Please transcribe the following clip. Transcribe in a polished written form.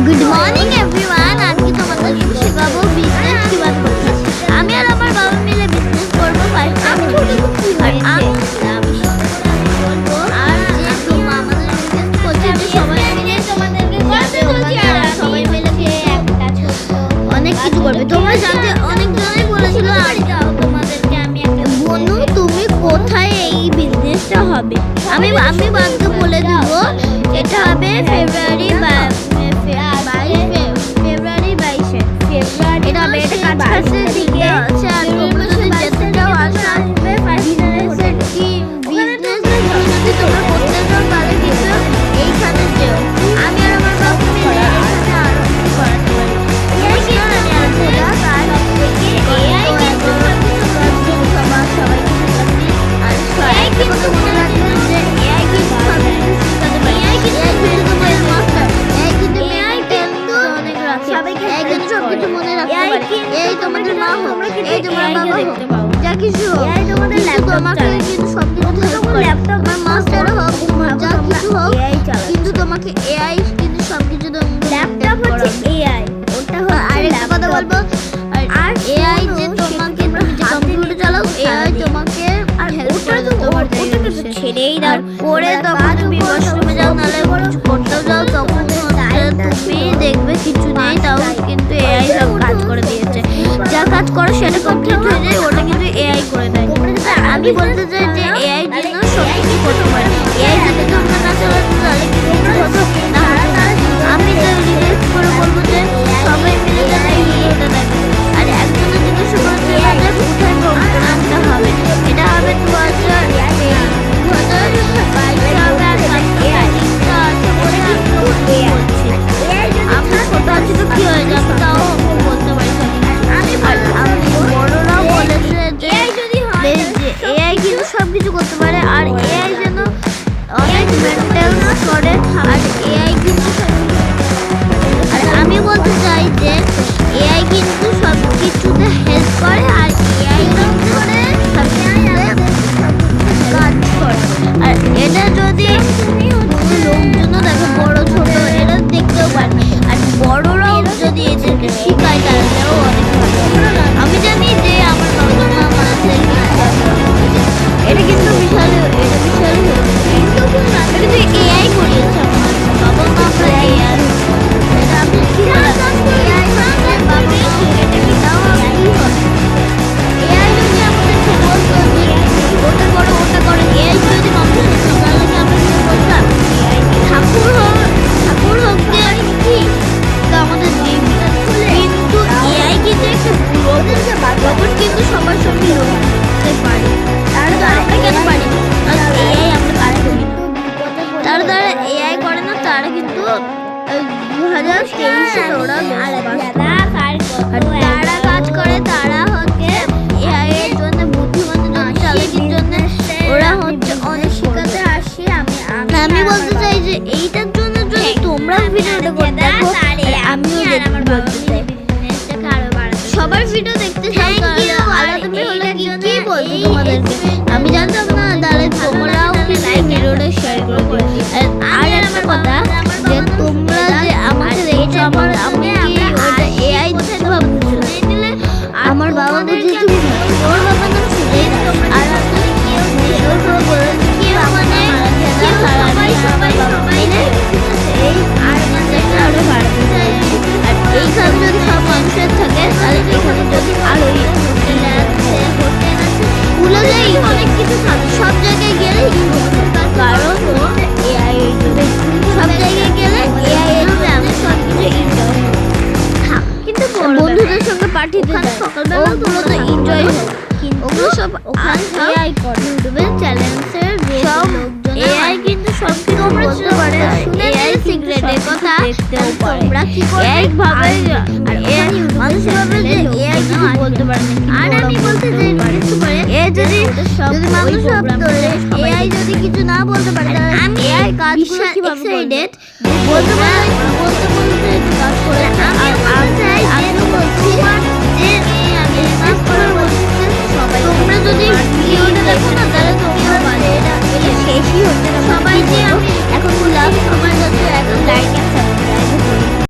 Good morning everyone. আজকে তোমাদেরকে শেখাবো বিজনেস কিভাবে করতে। আমি আর আমার বাবা মিলে বিজনেস করবো। ফার্স্ট আমি ছোট কুচি আর আমি বলবো আর আমাদের বিজনেস করতে যে সবাই মিলে তোমাদেরকে সবাই মিলে একটা ছোট অনেক কিছু করবে। তোমরা জানতে অনেক জনই বলেছিল তোমাদেরকে আমি একটা বনু তুমি কোথায় এই বিজনেসটা হবে। আমি বাদকে বলে দেব এটা হবে ফেব্রুয়ারি এটা হবে এটা কাছাকাছির দিকে আছে। আর তোমরা যদি যেতে চাও আসবে বিজনেসের কি বিজনেস যদি তোমরা করতে চাও তাহলে কিন্তু এইখানে যেও। আমি আর আমার বাবা মিলে এখানে আরম্ভ করাতে পারি। এই তোমাদের মা হোক, এই তোমার বাবা হোক, যা কিছু হোক, তোমাকে কিন্তু সব কিছু ল্যাপটপ বা মাস্টার হোক, যা কিছু হোক, কিন্তু তোমাকে এআই কিন্তু সব কিছু ল্যাপটপ হচ্ছে এআই। ওটা হচ্ছে আরেকটা কথা বলবো, আর এআই যে তোমাকে কম্পিউটার চালাও, এআই তোমাকে হেল্প করে তোমার ছেড়েই দাও করে তখন তুমি ওয়াশরুমে যাও, নালে কিছু করতেও যাও, তখন তুমি দেখবে কিছু নেই, তাও কিন্তু এআই সব কাজ করে দিয়েছে। যা কাজ করো সেটা কমপ্লিট হয়ে যায়, ওটা কিন্তু এআই করে দেয়। আমি বলতে চাই যে এআই জন্য সব কিছু করতে পারে। এআই যদি তোমরা না চালাতো তাহলে কিছু হতো না। আমি তো রিকোয়েস্ট করে বলবো যে সবাই মিলে যাতে এই ভিডিওটা দেখে। আর একজনের জিজ্ঞাসা করতে হবে কোথায় প্রোগ্রামটা হবে। এটা হবে 2022 সালে আর লিঙ্কটা আছে বলে আমি বলছি। আমরা ছোট আছি তো কি হয়ে যাবে, তাও বলতে পারি। আমি বড়রাও বলেছে যে এআই কিন্তু সব কিছু করতে পারে, আর এআই যেন অনেক মেনটেন্স করে, আর এআই কিন্তু আর আমি বলতে চাই যে এআই কিন্তু সব কিছুতে হেল্প করে, আর এআই কিন্তু করে সব কিছুতে কাজ করে। আর এটা যদি লোকজনও দেখো বড় ছোট এরা দেখতেও পারে, আর বড়রাও যদি এদেরকে শিখায় তাহলেও অনেক ভালো। আমি জানি যে আমার বাবা মা এটা কিন্তু বিশাল কিন্তু এআই করিয়েছে আমার বাবা মা। আমরা এআই এটা আমি এআই যদি আমাদেরকে বলতো যে ওটা করো ওটা করো, এআই যদি মানুষের তাহলে কি আমরা কি করতাম? ঠাকুর হোক যে কি আমাদের কিন্তু এআই কিন্তু একটা রোবট কিন্তু সবার সঙ্গে লড়তে পারে। আমরা কেন পারি না? এআই আমরা কাজ করি না, তারা এআই করে না, তারা কিন্তু 2023 ওরা তারা কাজ করে। তারা হচ্ছে এআই এর জন্য বুদ্ধিমানের চালাকির জন্য ওরা হচ্ছে অনেক শেখাতে আসে। আমি বলতে চাই যে এইটার জন্য যদি তোমরা ভিডিওটা করতে দেখো, আমিও আমার বলতে চাই সবার ভিডিও দেখতে চাই আলাদা হলে কি বলবো তোমাদেরকে আমি জানতাম না, তাহলে তোমরাও ভিডিওটা শেয়ার করে দিও। আর একটা কথা যে তোমরা যে আমাকে দেখছো, আমি ওটা এআই যেভাবে বুঝিয়ে দিলে আমার বাবা বুঝিয়ে ওর বাবা নাম ছিল। আর এইখানে যদি সব মানুষের থাকে তাহলে এখানে যদি আরো ভুলে যাই অনেক কিছু থাকে। সব জায়গায় গেলে কারণ এআই সব জায়গায় গেলে এআই আমি সব কিছু এনজয় কিন্তু বন্ধুদের সঙ্গে পার্টি সকালবেলা তোমরা তো এনজয় হোক, ওগুলো সব এআই করে ইউটিউবে চ্যালেঞ্জের সব এআই কিন্তু সব কিছু বলতে পারে। এআই সিক্রেটের কথা তোমরা কি করে ভাবে আর এআই মানুষ ভাবে যে এআই কিছু বলতে পারে না, আর আমি বলতে চাই কিছু পারে। এআই যদি মানুষ ভাবতো এআই যদি কিছু না বলতে পারে তাহলে আমি এআই কাজগুলো কিভাবে বলতে পারে